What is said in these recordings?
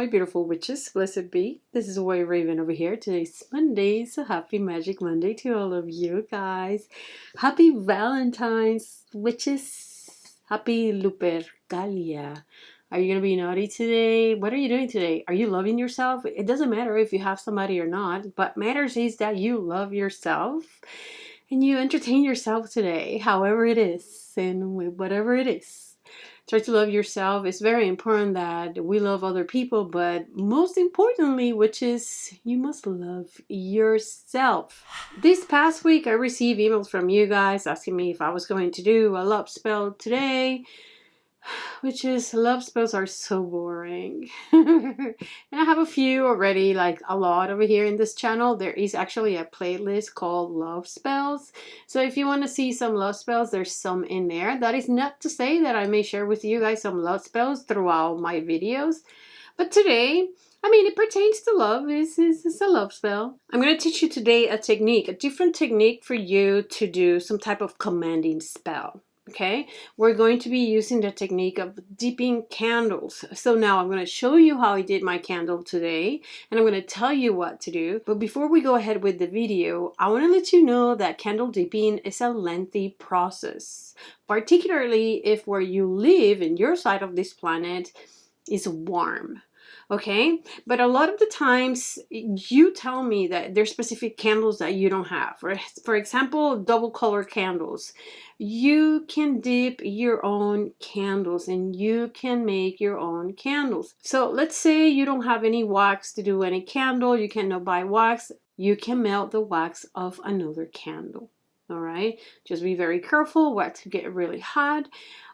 my beautiful witches, blessed be. This is WhiteRaven over here. Today's Monday, so happy Magic Monday to all of you guys. Happy Valentine's, witches. Happy Lupercalia. Are you going to be naughty today? What are you doing today? Are you loving yourself? It doesn't matter if you have somebody or not, but matters is that you love yourself and you entertain yourself today, however it is and with whatever it is. Try to love yourself. It's very important that we love other people, but most importantly, which is you must love yourself. This past week, I received emails from you guys asking me if I was going to do a love spell today, which is love spells are so boring. And I have a few already, like a lot over here in this channel. There is actually a playlist called love spells, so if you want to see some love spells, there's some in there. That is not to say that I may share with you guys some love spells throughout my videos, but today, I mean, it pertains to love. It's a love spell. I'm going to teach you today a technique, a different technique for you to do some type of commanding spell. Okay, we're going to be using the technique of dipping candles. So now I'm going to show you how I did my candle today, and I'm going to tell you what to do. But before we go ahead with the video, I want to let you know that candle dipping is a lengthy process, particularly if where you live in your side of this planet is warm. Okay, but a lot of the times you tell me that there's specific candles that you don't have. For example, double color candles. You can dip your own candles and you can make your own candles. So let's say you don't have any wax to do any candle. You cannot buy wax. You can melt the wax of another candle. All right, just be very careful what to get really hot.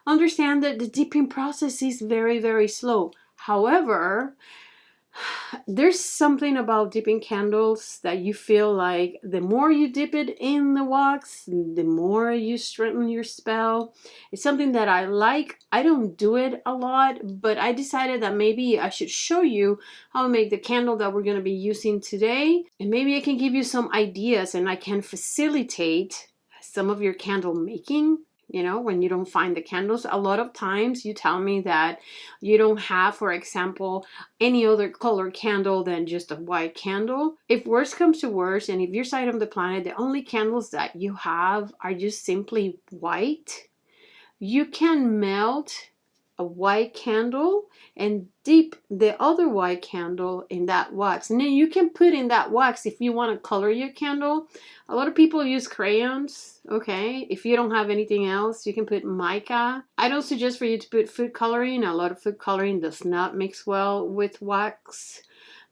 Understand that the dipping process is very, very slow. However, there's something about dipping candles that you feel like the more you dip it in the wax, the more you strengthen your spell. It's something that I like. I don't do it a lot, but I decided that maybe I should show you how to make the candle that we're going to be using today. And maybe I can give you some ideas and I can facilitate some of your candle making. You know, when you don't find the candles, a lot of times you tell me that you don't have, for example, any other color candle than just a white candle. If worse comes to worse, and if your side of the planet, the only candles that you have are just simply white, you can melt a white candle and dip the other white candle in that wax. And then you can put in that wax if you want to color your candle. A lot of people use crayons, okay? If you don't have anything else, you can put mica. I don't suggest for you to put food coloring. A lot of food coloring does not mix well with wax.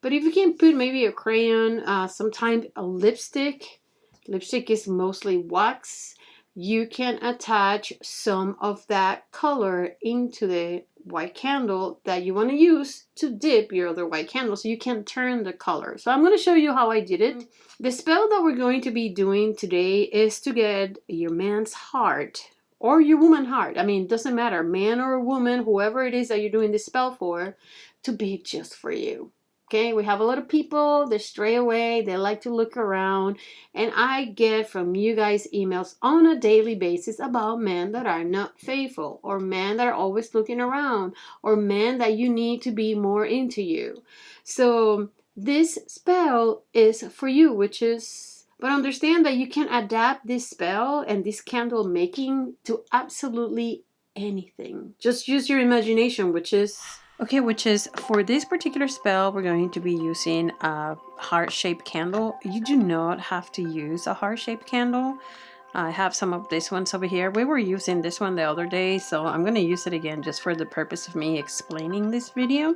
But if you can put maybe a crayon, sometimes a lipstick. Lipstick is mostly wax. You can attach some of that color into the white candle that you want to use to dip your other white candle so you can turn the color. So I'm going to show you how I did it. The spell that we're going to be doing today is to get your man's heart or your woman's heart. I mean, it doesn't matter, man or woman, whoever it is that you're doing this spell for, to be just for you. Okay, we have a lot of people, they stray away, they like to look around, and I get from you guys emails on a daily basis about men that are not faithful, or men that are always looking around, or men that you need to be more into you. So this spell is for you, witches. But understand that you can adapt this spell and this candle making to absolutely anything. Just use your imagination, witches. Okay, witches, for this particular spell, we're going to be using a heart-shaped candle. You do not have to use a heart-shaped candle. I have some of these ones over here. We were using this one the other day, so I'm going to use it again just for the purpose of me explaining this video.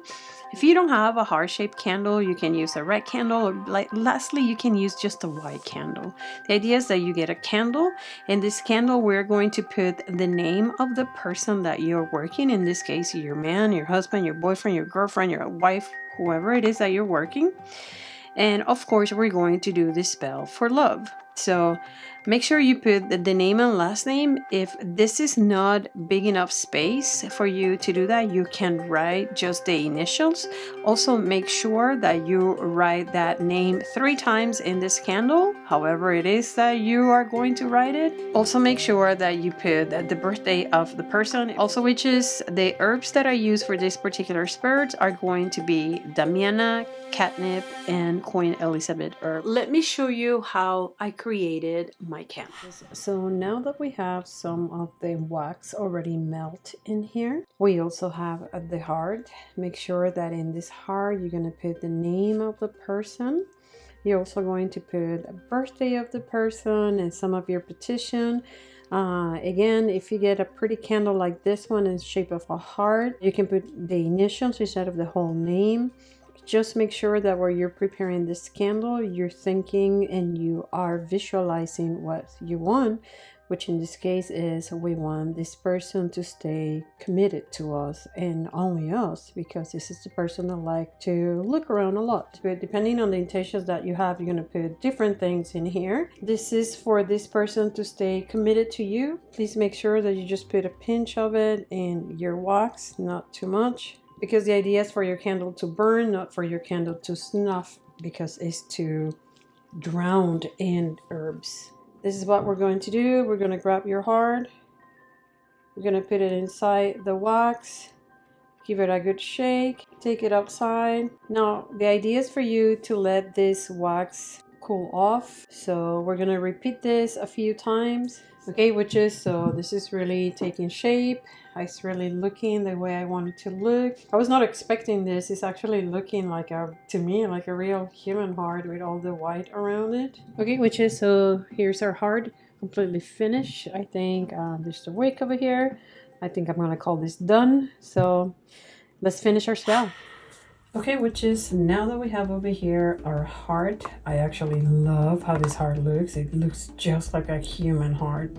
If you don't have a heart-shaped candle, you can use a red candle, or lastly, you can use just a white candle. The idea is that you get a candle. In this candle, we're going to put the name of the person that you're working. In this case, your man, your husband, your boyfriend, your girlfriend, your wife, whoever it is that you're working. And of course, we're going to do this spell for love. So Make sure you put the name and last name. If this is not big enough space for you to do that, you can write just the initials. Also, make sure that you write that name 3 times in this candle, however it is that you are going to write it. Also, make sure that you put the birthday of the person. Also, witches, the herbs that I use for this particular spirit are going to be Damiana, catnip, and Queen Elizabeth herb. Let me show you how I created my candles. So now that we have some of the wax already melt in here, we also have the heart. Make sure that in this heart you're going to put the name of the person. You're also going to put a birthday of the person and some of your petition. Again, if you get a pretty candle like this one in the shape of a heart, you can put the initials instead of the whole name. Just make sure that while you're preparing this candle, you're thinking and you are visualizing what you want, which in this case is we want this person to stay committed to us and only us, because this is the person that like to look around a lot. But depending on the intentions that you have, you're going to put different things in here. This is for this person to stay committed to you. Please make sure that you just put a pinch of it in your wax, not too much. Because the idea is for your candle to burn, not for your candle to snuff, because it's to drown in herbs. This is what we're going to do. We're going to grab your heart. We're going to put it inside the wax. Give it a good shake. Take it outside. Now, the idea is for you to let this wax cool off. So we're going to repeat this a few times. Okay, witches, so this is really taking shape. It's really looking the way I want it to look. I was not expecting this. It's actually looking like to me, like a real human heart with all the white around it. Okay, witches, so here's our heart, completely finished. I think there's the wick over here. I think I'm gonna call this done. So let's finish our spell. Okay, witches, now that we have over here our heart, I actually love how this heart looks. It looks just like a human heart.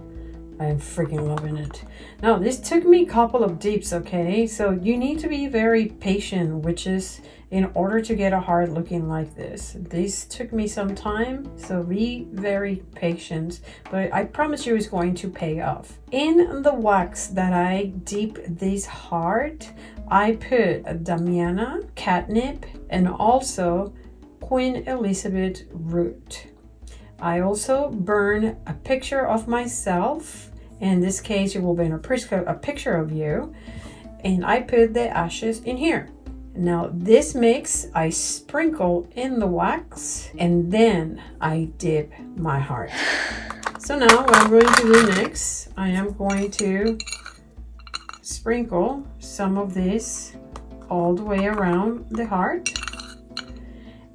I am freaking loving it. Now, this took me a couple of dips, okay? So you need to be very patient, witches, in order to get a heart looking like this. This took me some time, so be very patient, but I promise you it's going to pay off. In the wax that I dip this heart, I put Damiana, catnip, and also Queen Elizabeth root. I also burn a picture of myself. In this case, you will burn a picture of you. And I put the ashes in here. Now this mix, I sprinkle in the wax and then I dip my heart. So now what I'm going to do next, I am going to sprinkle some of this all the way around the heart.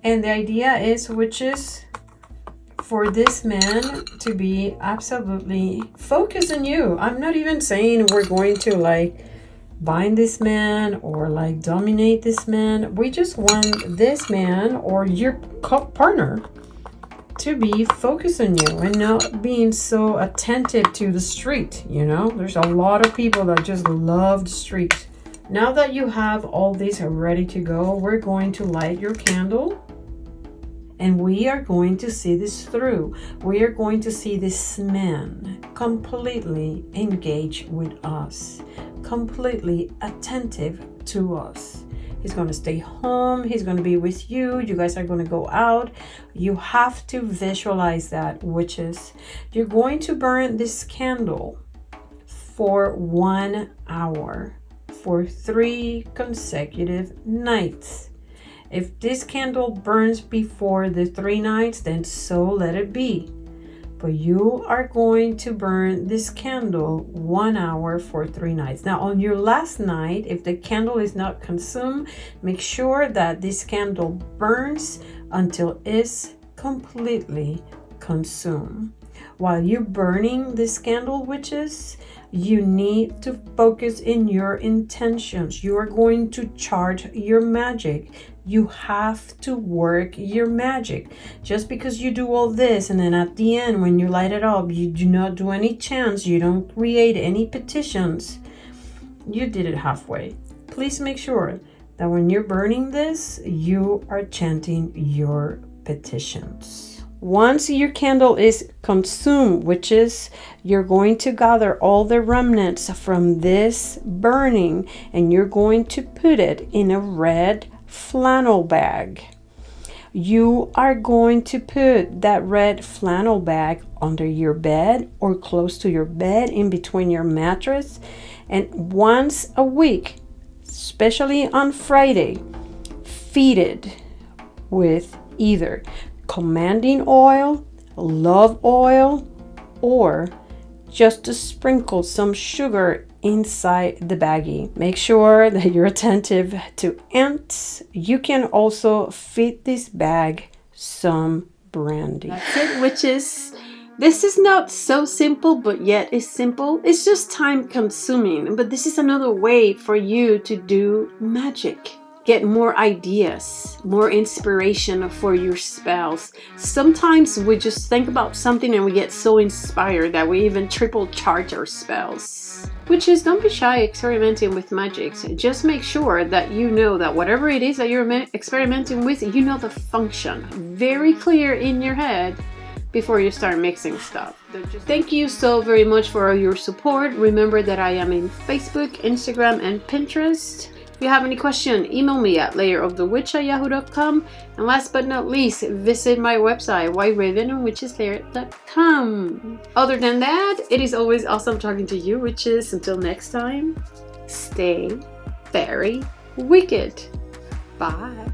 And the idea is, witches, for this man to be absolutely focused on you. I'm not even saying we're going to like bind this man or like dominate this man. We just want this man or your partner to be focused on you and not being so attentive to the street. You know, there's a lot of people that just love the street. Now that you have all these ready to go, we're going to light your candle. And we are going to see this through. We are going to see this man completely engaged with us, completely attentive to us. He's going to stay home. He's going to be with you. You guys are going to go out. You have to visualize that, witches. You're going to burn this candle for 1 hour for 3 consecutive nights. If this candle burns before the 3 nights, then so let it be. But you are going to burn this candle 1 hour for 3 nights. Now, on your last night, if the candle is not consumed, make sure that this candle burns until it's completely consumed. While you're burning this candle, witches, you need to focus in your intentions. You are going to charge your magic. You have to work your magic. Just because you do all this and then at the end when you light it up, you do not do any chants, you don't create any petitions, you did it halfway. Please make sure that when you're burning this, you are chanting your petitions. Once your candle is consumed, witches, you're going to gather all the remnants from this burning and you're going to put it in a red flannel bag. You are going to put that red flannel bag under your bed or close to your bed, in between your mattress, and once a week, especially on Friday, feed it with either commanding oil, love oil, or just to sprinkle some sugar inside the baggie. Make sure that you're attentive to ants. You can also feed this bag some brandy. That's it, witches. This is not so simple, but yet it's simple. It's just time consuming, but this is another way for you to do magic. Get more ideas, more inspiration for your spells. Sometimes we just think about something and we get so inspired that we even triple charge our spells. Which is, don't be shy experimenting with magics. Just make sure that you know that whatever it is that you're experimenting with, you know the function very clear in your head before you start mixing stuff. Thank you so very much for all your support. Remember that I am in Facebook, Instagram, and Pinterest. If you have any question, email me at lairofthewitch@yahoo.com. And last but not least, visit my website, WhiteRaven, Other than that, it is always awesome talking to you, witches. Until next time, stay very wicked. Bye.